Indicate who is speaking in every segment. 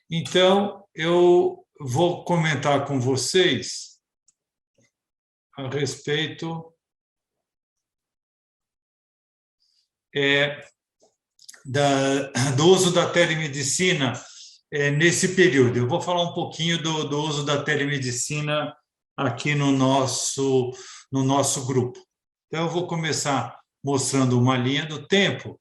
Speaker 1: Então, eu vou comentar com vocês a respeito do uso da telemedicina nesse período. Eu vou falar um pouquinho do uso da telemedicina aqui no nosso grupo. Então, eu vou começar mostrando uma linha do tempo,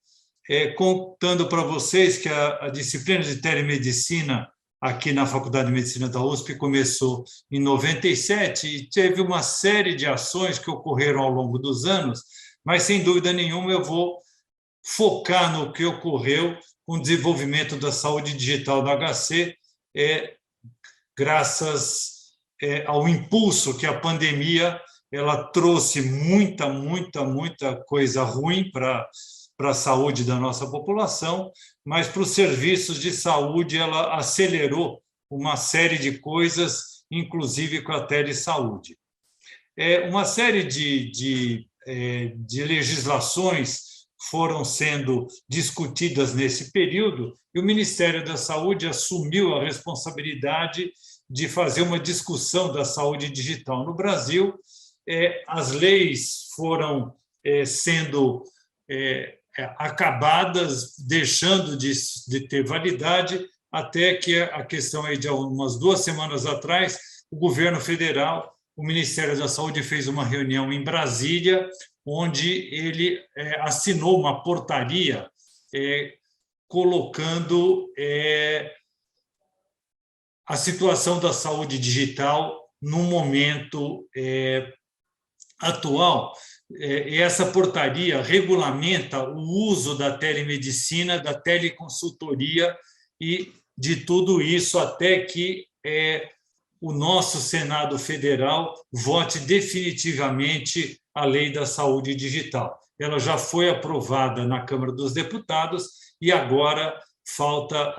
Speaker 1: contando para vocês que a disciplina de telemedicina aqui na Faculdade de Medicina da USP começou em 97 e teve uma série de ações que ocorreram ao longo dos anos, mas, sem dúvida nenhuma, eu vou focar no que ocorreu com o desenvolvimento da saúde digital do HC, graças ao impulso que a pandemia ela trouxe muita coisa ruim para a saúde da nossa população, mas para os serviços de saúde ela acelerou uma série de coisas, inclusive com a telesaúde. Uma série de legislações foram sendo discutidas nesse período e o Ministério da Saúde assumiu a responsabilidade de fazer uma discussão da saúde digital no Brasil. As leis foram sendo acabadas, deixando de ter validade, até que a questão aí de umas 2 semanas atrás, o governo federal, o Ministério da Saúde fez uma reunião em Brasília, onde ele assinou uma portaria colocando a situação da saúde digital no momento atual. Essa portaria regulamenta o uso da telemedicina, da teleconsultoria e de tudo isso até que o nosso Senado Federal vote definitivamente a Lei da Saúde Digital. Ela já foi aprovada na Câmara dos Deputados e agora falta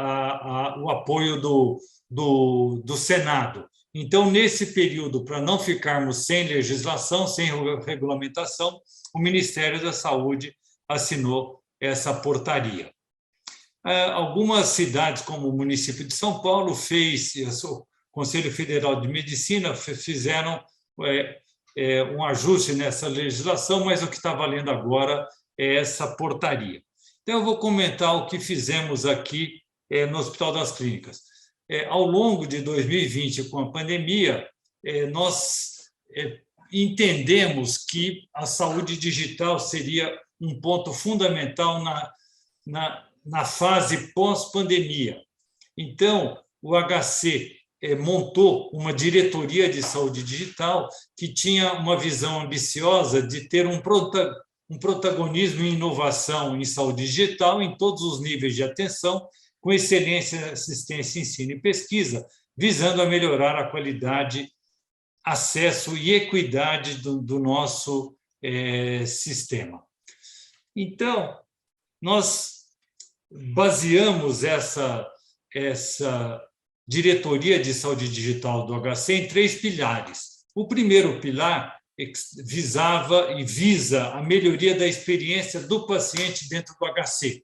Speaker 1: o apoio do Senado. Então, nesse período, para não ficarmos sem legislação, sem regulamentação, o Ministério da Saúde assinou essa portaria. Algumas cidades, como o município de São Paulo, o Conselho Federal de Medicina fizeram um ajuste nessa legislação, mas o que está valendo agora é essa portaria. Então, eu vou comentar o que fizemos aqui no Hospital das Clínicas. Ao longo de 2020, com a pandemia, nós entendemos que a saúde digital seria um ponto fundamental na fase pós-pandemia. Então, o HC montou uma diretoria de saúde digital que tinha uma visão ambiciosa de ter um protagonismo em inovação em saúde digital em todos os níveis de atenção, com excelência, assistência, ensino e pesquisa, visando a melhorar a qualidade, acesso e equidade do nosso sistema. Então, nós baseamos essa diretoria de saúde digital do HC em 3 pilares. O primeiro pilar visava e visa a melhoria da experiência do paciente dentro do HC.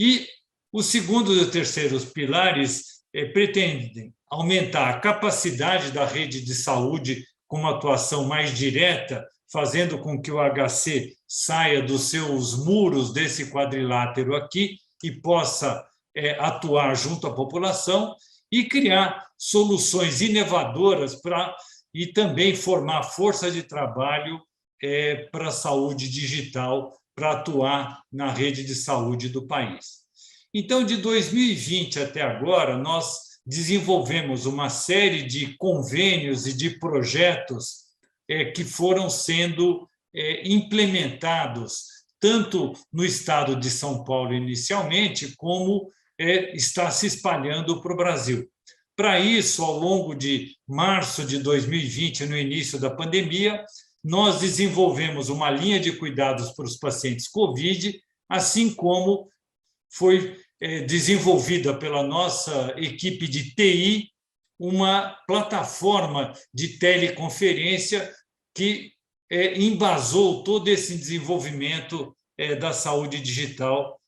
Speaker 1: E o segundo e o terceiro pilares pretendem aumentar a capacidade da rede de saúde com uma atuação mais direta, fazendo com que o HC saia dos seus muros desse quadrilátero aqui e possa atuar junto à população e criar soluções inovadoras e também formar força de trabalho para a saúde digital, para atuar na rede de saúde do país. Então, de 2020 até agora, nós desenvolvemos uma série de convênios e de projetos que foram sendo implementados, tanto no estado de São Paulo inicialmente, como está se espalhando para o Brasil. Para isso, ao longo de março de 2020, no início da pandemia, nós desenvolvemos uma linha de cuidados para os pacientes COVID, assim como foi desenvolvida pela nossa equipe de TI uma plataforma de teleconferência que embasou todo esse desenvolvimento da saúde digital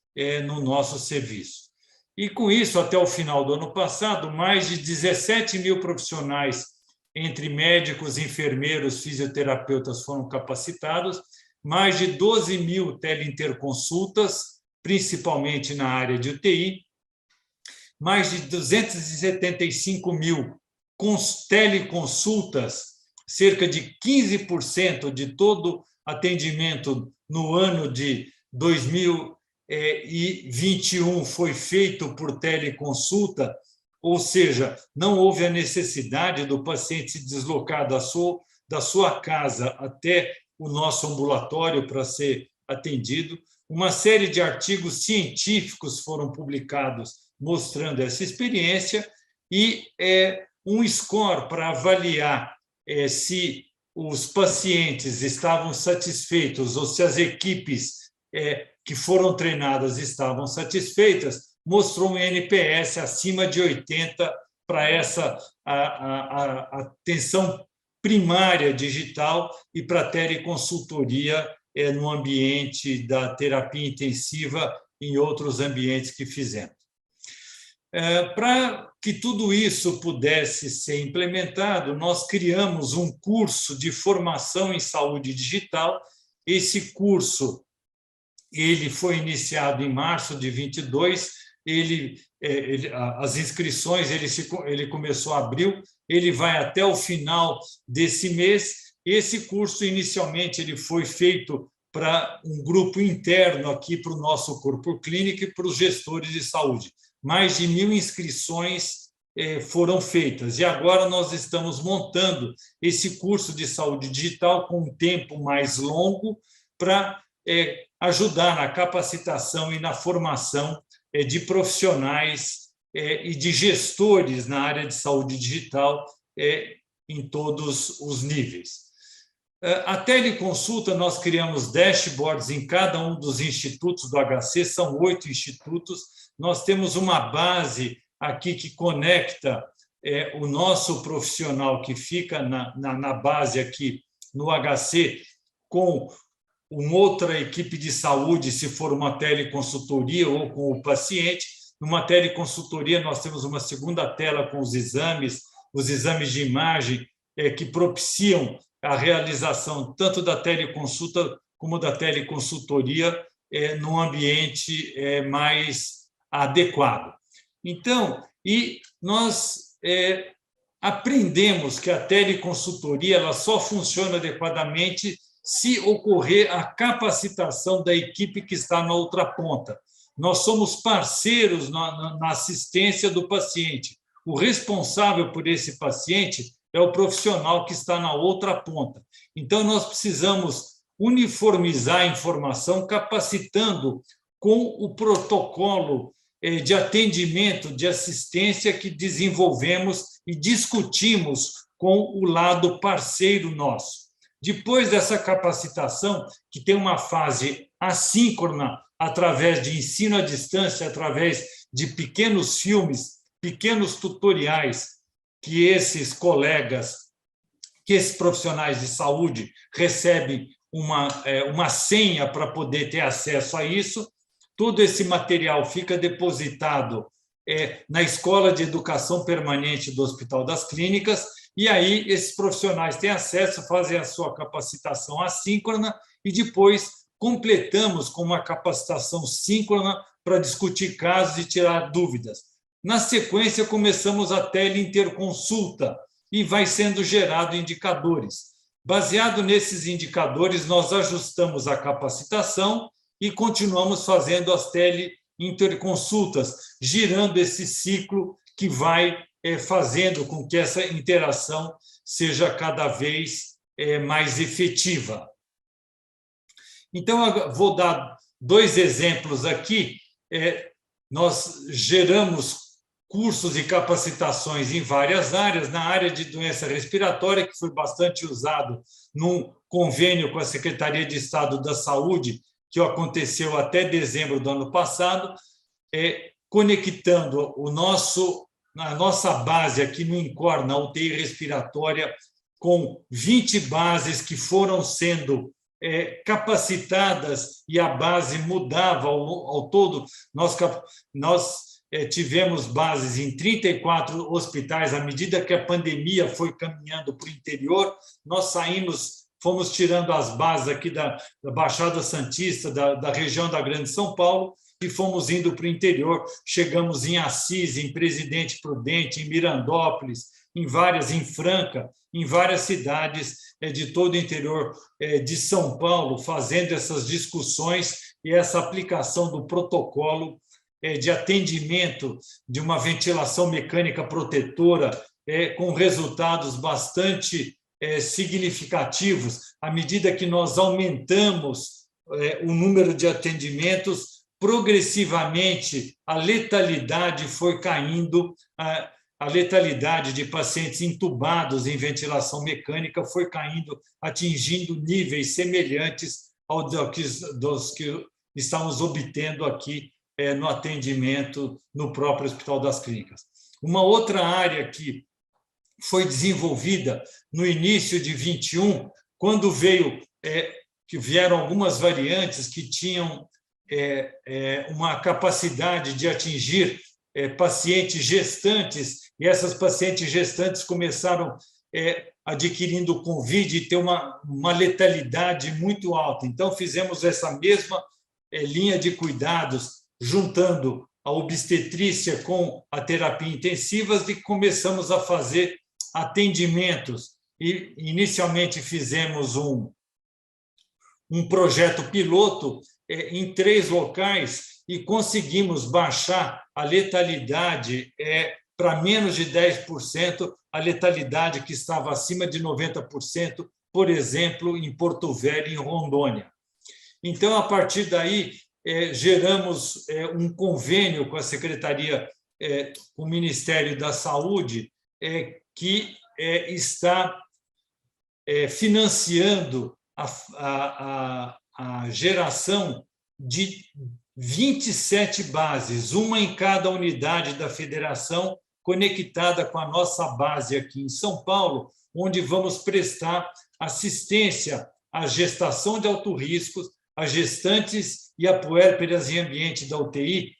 Speaker 1: no nosso serviço. E, com isso, até o final do ano passado, mais de 17 mil profissionais, entre médicos, enfermeiros, fisioterapeutas, foram capacitados, mais de 12 mil teleinterconsultas, principalmente na área de UTI, mais de 275 mil teleconsultas, cerca de 15% de todo atendimento no ano de 2021 foi feito por teleconsulta, ou seja, não houve a necessidade do paciente se deslocar da sua casa até o nosso ambulatório para ser atendido. Uma série de artigos científicos foram publicados mostrando essa experiência e um score para avaliar se os pacientes estavam satisfeitos ou se as equipes que foram treinadas estavam satisfeitas, mostrou um NPS acima de 80 para essa atenção primária digital e para a teleconsultoria no ambiente da terapia intensiva e em outros ambientes que fizemos. Para que tudo isso pudesse ser implementado, nós criamos um curso de formação em saúde digital. Esse curso ele foi iniciado em março de 22, as inscrições ele começou em abril, ele vai até o final desse mês. Esse curso, inicialmente, ele foi feito para um grupo interno aqui para o nosso corpo clínico e para os gestores de saúde. Mais de 1.000 inscrições foram feitas. E agora nós estamos montando esse curso de saúde digital com um tempo mais longo para ajudar na capacitação e na formação de profissionais e de gestores na área de saúde digital em todos os níveis. A teleconsulta, nós criamos dashboards em cada um dos institutos do HC, são 8 institutos. Nós temos uma base aqui que conecta o nosso profissional que fica na base aqui no HC com uma outra equipe de saúde, se for uma teleconsultoria ou com o paciente. Numa teleconsultoria, nós temos uma segunda tela com os exames de imagem que propiciam a realização tanto da teleconsulta como da teleconsultoria num ambiente mais adequado. Então, e nós aprendemos que a teleconsultoria ela só funciona adequadamente se ocorrer a capacitação da equipe que está na outra ponta. Nós somos parceiros na assistência do paciente. O responsável por esse paciente é o profissional que está na outra ponta. Então, nós precisamos uniformizar a informação, capacitando com o protocolo de atendimento, de assistência que desenvolvemos e discutimos com o lado parceiro nosso. Depois dessa capacitação, que tem uma fase assíncrona, através de ensino à distância, através de pequenos filmes, pequenos tutoriais, que esses colegas, que esses profissionais de saúde recebem uma senha para poder ter acesso a isso. Todo esse material fica depositado na Escola de Educação Permanente do Hospital das Clínicas, e aí esses profissionais têm acesso, fazem a sua capacitação assíncrona e depois completamos com uma capacitação síncrona para discutir casos e tirar dúvidas. Na sequência, começamos a teleinterconsulta e vai sendo gerado indicadores. Baseado nesses indicadores, nós ajustamos a capacitação e continuamos fazendo as teleinterconsultas, girando esse ciclo que vai fazendo com que essa interação seja cada vez mais efetiva. Então, eu vou dar 2 exemplos aqui. Nós geramos cursos e capacitações em várias áreas. Na área de doença respiratória, que foi bastante usado num convênio com a Secretaria de Estado da Saúde, que aconteceu até dezembro do ano passado, conectando a nossa base aqui no INCOR, na UTI respiratória, com 20 bases que foram sendo capacitadas e a base mudava ao todo. Nós tivemos bases em 34 hospitais. À medida que a pandemia foi caminhando para o interior, nós fomos tirando as bases aqui da Baixada Santista, da região da Grande São Paulo, e fomos indo para o interior. Chegamos em Assis, em Presidente Prudente, em Mirandópolis, em Franca, em várias cidades de todo o interior de São Paulo, fazendo essas discussões e essa aplicação do protocolo de atendimento de uma ventilação mecânica protetora, com resultados bastante significativos. À medida que nós aumentamos o número de atendimentos, progressivamente a letalidade foi caindo, a letalidade de pacientes entubados em ventilação mecânica foi caindo, atingindo níveis semelhantes dos que estamos obtendo aqui no atendimento no próprio Hospital das Clínicas. Uma outra área que foi desenvolvida no início de 21, quando que vieram algumas variantes que tinham uma capacidade de atingir pacientes gestantes, e essas pacientes gestantes começaram adquirindo Covid e ter uma letalidade muito alta. Então, fizemos essa mesma linha de cuidados, juntando a obstetrícia com a terapia intensiva, e começamos a fazer atendimentos. E, inicialmente, fizemos um projeto piloto em 3 locais e conseguimos baixar a letalidade para menos de 10%, a letalidade que estava acima de 90%, por exemplo, em Porto Velho, em Rondônia. Então, a partir daí, geramos um convênio com a Secretaria, com o Ministério da Saúde, que está financiando a geração de 27 bases, uma em cada unidade da federação, conectada com a nossa base aqui em São Paulo, onde vamos prestar assistência à gestação de alto risco, a gestantes e a puérperas em ambiente da UTI,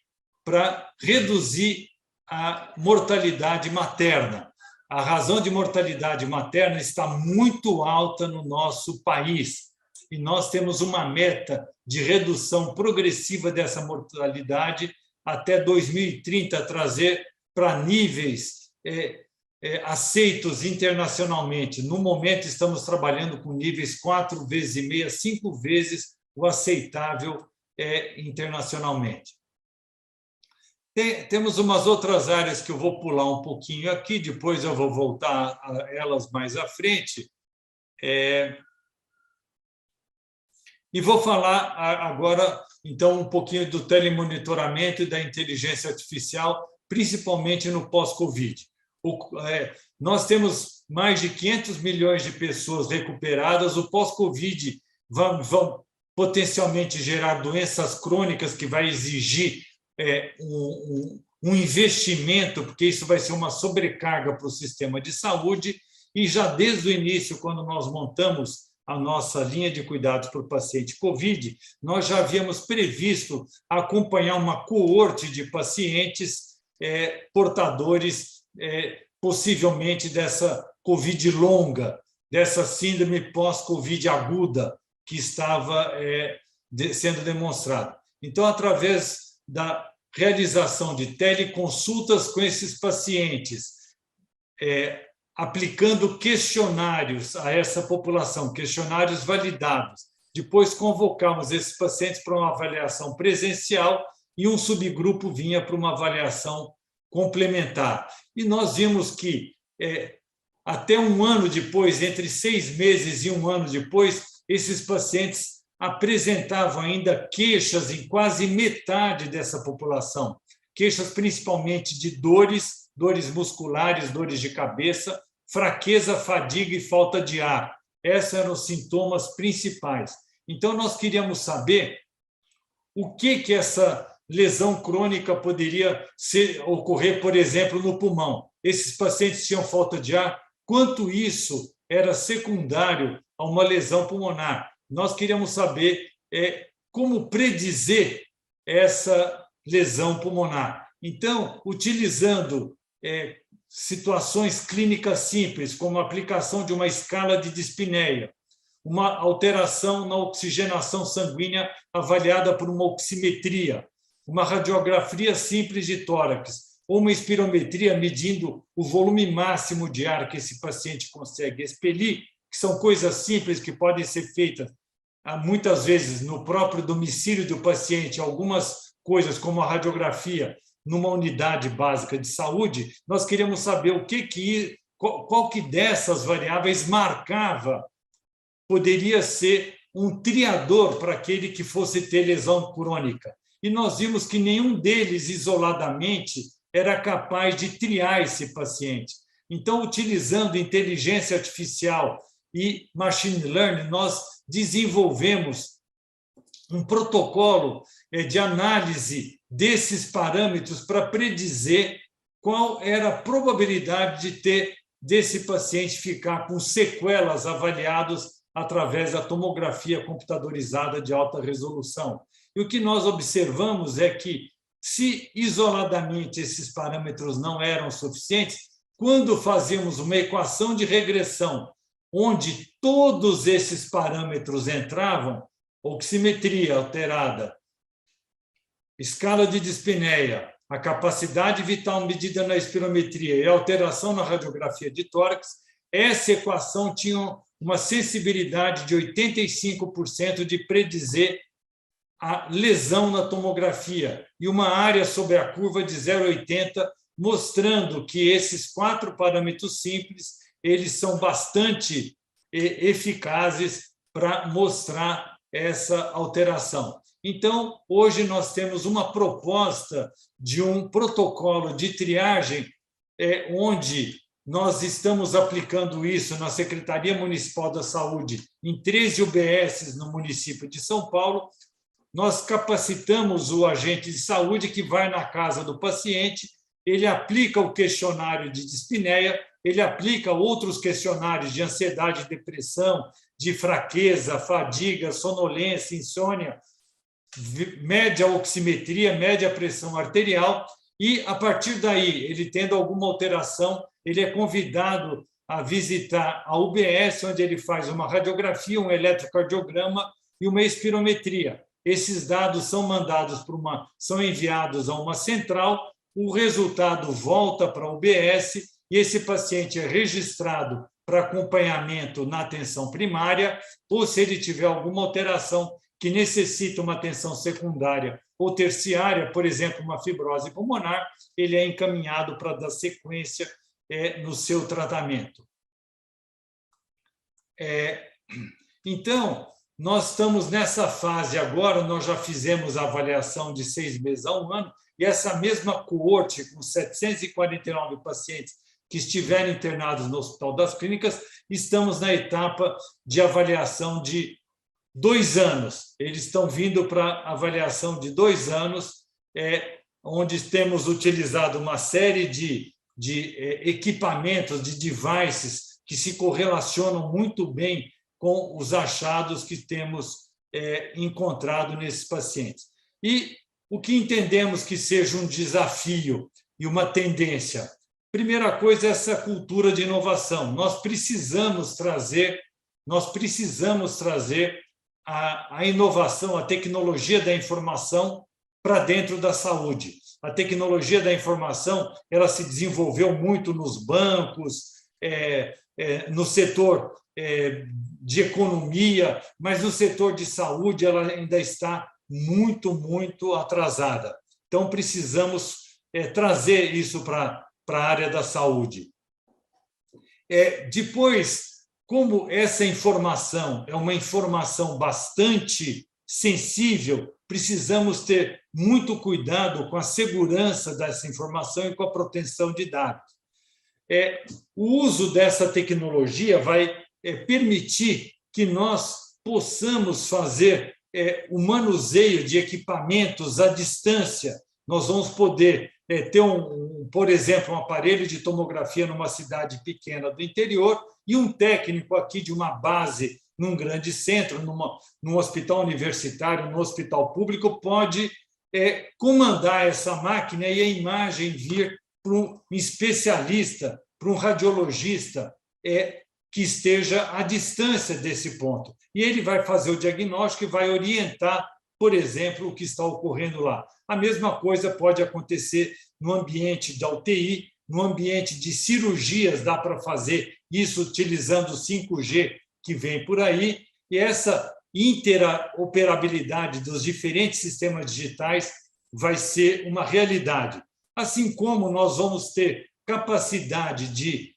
Speaker 1: para reduzir a mortalidade materna. A razão de mortalidade materna está muito alta no nosso país, e nós temos uma meta de redução progressiva dessa mortalidade até 2030, trazer para níveis aceitos internacionalmente. No momento, estamos trabalhando com níveis 4,5 vezes, 5 vezes o aceitável internacionalmente. Temos umas outras áreas que eu vou pular um pouquinho aqui, depois eu vou voltar a elas mais à frente. E vou falar agora, então, um pouquinho do telemonitoramento e da inteligência artificial, principalmente no pós-Covid. Nós temos mais de 500 milhões de pessoas recuperadas. O pós-Covid vão potencialmente gerar doenças crônicas que vai exigir um investimento, porque isso vai ser uma sobrecarga para o sistema de saúde. E já desde o início, quando nós montamos a nossa linha de cuidados para o paciente Covid, nós já havíamos previsto acompanhar uma coorte de pacientes portadores, possivelmente, dessa Covid longa, dessa síndrome pós-Covid aguda que estava sendo demonstrada. Então, através da realização de teleconsultas com esses pacientes, aplicando questionários a essa população, questionários validados. Depois convocamos esses pacientes para uma avaliação presencial e um subgrupo vinha para uma avaliação complementar. E nós vimos que, até um ano depois, entre 6 meses e um ano depois, esses pacientes apresentavam ainda queixas em quase metade dessa população, queixas principalmente de dores musculares, dores de cabeça, fraqueza, fadiga e falta de ar. Esses eram os sintomas principais. Então, nós queríamos saber o que essa lesão crônica poderia ocorrer, por exemplo, no pulmão. Esses pacientes tinham falta de ar, quanto isso era secundário a uma lesão pulmonar. Nós queríamos saber como predizer essa lesão pulmonar. Então, utilizando situações clínicas simples, como a aplicação de uma escala de dispneia, uma alteração na oxigenação sanguínea avaliada por uma oximetria, uma radiografia simples de tórax, ou uma espirometria medindo o volume máximo de ar que esse paciente consegue expelir, que são coisas simples que podem ser feitas muitas vezes no próprio domicílio do paciente, algumas coisas como a radiografia numa unidade básica de saúde. Nós queríamos saber qual que dessas variáveis marcava, poderia ser um triador para aquele que fosse ter lesão crônica. E nós vimos que nenhum deles, isoladamente, era capaz de triar esse paciente. Então, utilizando inteligência artificial e machine learning, nós desenvolvemos um protocolo de análise desses parâmetros para predizer qual era a probabilidade de ter desse paciente ficar com sequelas avaliadas através da tomografia computadorizada de alta resolução. E o que nós observamos é que, se isoladamente esses parâmetros não eram suficientes, quando fazíamos uma equação de regressão, onde todos esses parâmetros entravam, oximetria alterada, escala de dispneia, a capacidade vital medida na espirometria e a alteração na radiografia de tórax, essa equação tinha uma sensibilidade de 85% de predizer a lesão na tomografia e uma área sobre a curva de 0,80, mostrando que esses 4 parâmetros simples eles são bastante eficazes para mostrar essa alteração. Então, hoje nós temos uma proposta de um protocolo de triagem onde nós estamos aplicando isso na Secretaria Municipal da Saúde em 13 UBSs no município de São Paulo. Nós capacitamos o agente de saúde que vai na casa do paciente, ele aplica o questionário de dispneia, ele aplica outros questionários de ansiedade, depressão, de fraqueza, fadiga, sonolência, insônia, mede a oximetria, mede a pressão arterial e, a partir daí, ele tendo alguma alteração, ele é convidado a visitar a UBS, onde ele faz uma radiografia, um eletrocardiograma e uma espirometria. Esses dados são enviados a uma central, o resultado volta para a UBS e esse paciente é registrado para acompanhamento na atenção primária, ou se ele tiver alguma alteração que necessita uma atenção secundária ou terciária, por exemplo, uma fibrose pulmonar, ele é encaminhado para dar sequência no seu tratamento. Então, nós estamos nessa fase agora, nós já fizemos a avaliação de 6 meses a 1 ano, e essa mesma coorte, com 749 pacientes que estiverem internados no Hospital das Clínicas, estamos na etapa de avaliação de 2 anos. Eles estão vindo para avaliação de 2 anos, onde temos utilizado uma série de equipamentos, de devices, que se correlacionam muito bem com os achados que temos encontrado nesses pacientes. E o que entendemos que seja um desafio e uma tendência? Primeira coisa é essa cultura de inovação. Nós precisamos trazer a inovação, a tecnologia da informação para dentro da saúde. A tecnologia da informação ela se desenvolveu muito nos bancos, no setor de economia, mas no setor de saúde ela ainda está muito, muito atrasada. Então, precisamos trazer isso para a área da saúde. Depois, como essa informação é uma informação bastante sensível, precisamos ter muito cuidado com a segurança dessa informação e com a proteção de dados. O uso dessa tecnologia vai permitir que nós possamos fazer o manuseio de equipamentos à distância. Nós vamos poder ter, por exemplo, um aparelho de tomografia numa cidade pequena do interior e um técnico aqui de uma base num grande centro, num hospital universitário, num hospital público, pode comandar essa máquina e a imagem vir para um especialista, para um radiologista que esteja à distância desse ponto. E ele vai fazer o diagnóstico e vai orientar, por exemplo, o que está ocorrendo lá. A mesma coisa pode acontecer no ambiente da UTI, no ambiente de cirurgias, dá para fazer isso utilizando o 5G que vem por aí, e essa interoperabilidade dos diferentes sistemas digitais vai ser uma realidade. Assim como nós vamos ter capacidade de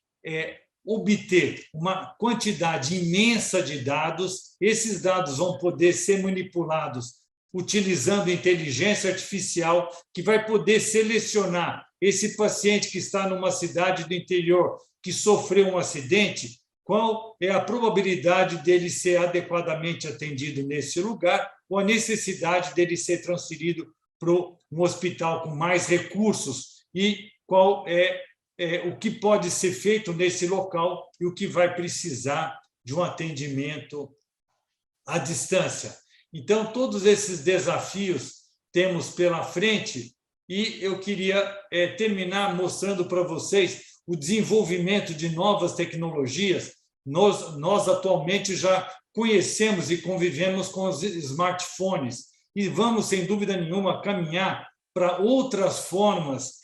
Speaker 1: obter uma quantidade imensa de dados, esses dados vão poder ser manipulados utilizando inteligência artificial, que vai poder selecionar esse paciente que está numa cidade do interior que sofreu um acidente, qual é a probabilidade dele ser adequadamente atendido nesse lugar ou a necessidade dele ser transferido para um hospital com mais recursos e qual é o que pode ser feito nesse local e o que vai precisar de um atendimento à distância. Então, todos esses desafios temos pela frente e eu queria terminar mostrando para vocês o desenvolvimento de novas tecnologias. Nós atualmente já conhecemos e convivemos com os smartphones e vamos, sem dúvida nenhuma, caminhar para outras formas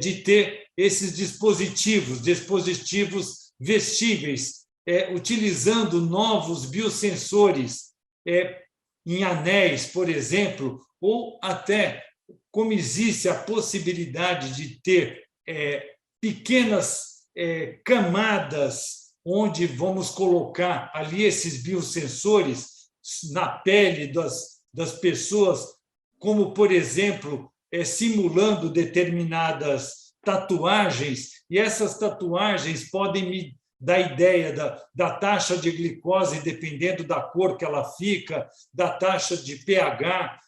Speaker 1: de ter esses dispositivos vestíveis, utilizando novos biosensores em anéis, por exemplo, ou até como existe a possibilidade de ter pequenas camadas onde vamos colocar ali esses biosensores na pele das pessoas, como, por exemplo, simulando determinadas tatuagens, e essas tatuagens podem me dar ideia da taxa de glicose, dependendo da cor que ela fica, da taxa de pH,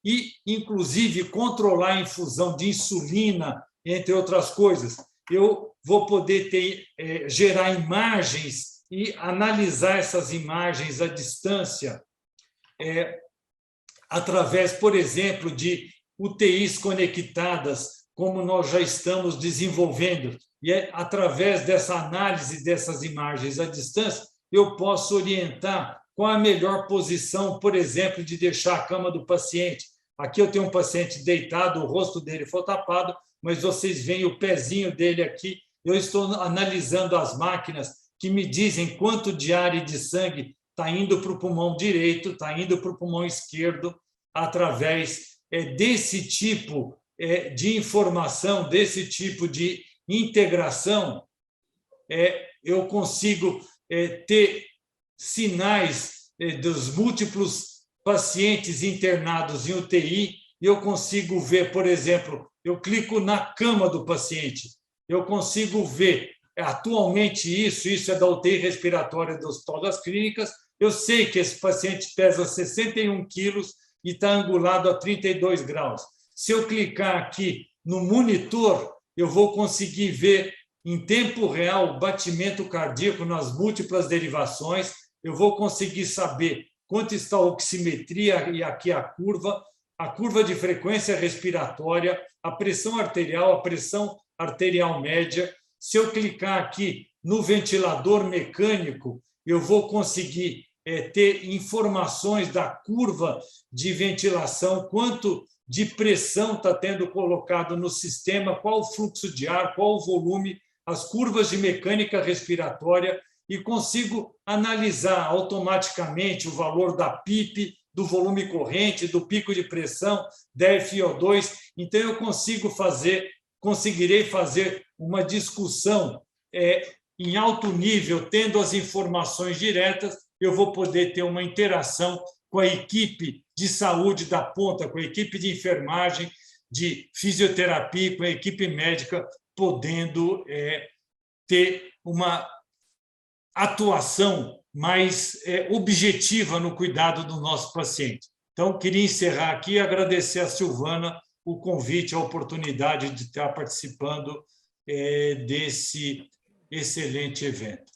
Speaker 1: e, inclusive, controlar a infusão de insulina, entre outras coisas. Eu vou poder gerar imagens e analisar essas imagens à distância, através, por exemplo, de UTIs conectadas, como nós já estamos desenvolvendo. E através dessa análise dessas imagens à distância, eu posso orientar qual a melhor posição, por exemplo, de deixar a cama do paciente. Aqui eu tenho um paciente deitado, o rosto dele foi tapado, mas vocês veem o pezinho dele aqui. Eu estou analisando as máquinas que me dizem quanto de ar e de sangue está indo para o pulmão direito, está indo para o pulmão esquerdo, através desse tipo de informação, desse tipo de integração, eu consigo ter sinais dos múltiplos pacientes internados em UTI e eu consigo ver, por exemplo, eu clico na cama do paciente, eu consigo ver atualmente isso é da UTI respiratória do Hospital das Clínicas, eu sei que esse paciente pesa 61 quilos e está angulado a 32 graus. Se eu clicar aqui no monitor, eu vou conseguir ver em tempo real o batimento cardíaco nas múltiplas derivações, eu vou conseguir saber quanto está a oximetria e aqui a curva de frequência respiratória, a pressão arterial média. Se eu clicar aqui no ventilador mecânico, eu vou conseguir ter informações da curva de ventilação, quanto de pressão está tendo colocado no sistema, qual o fluxo de ar, qual o volume, as curvas de mecânica respiratória, e consigo analisar automaticamente o valor da PIP, do volume corrente, do pico de pressão, da FiO2. Então, eu conseguirei fazer uma discussão em alto nível, tendo as informações diretas, eu vou poder ter uma interação com a equipe de saúde da ponta, com a equipe de enfermagem, de fisioterapia, com a equipe médica, podendo ter uma atuação mais objetiva no cuidado do nosso paciente. Então, queria encerrar aqui e agradecer a Silvana o convite, a oportunidade de estar participando desse excelente evento.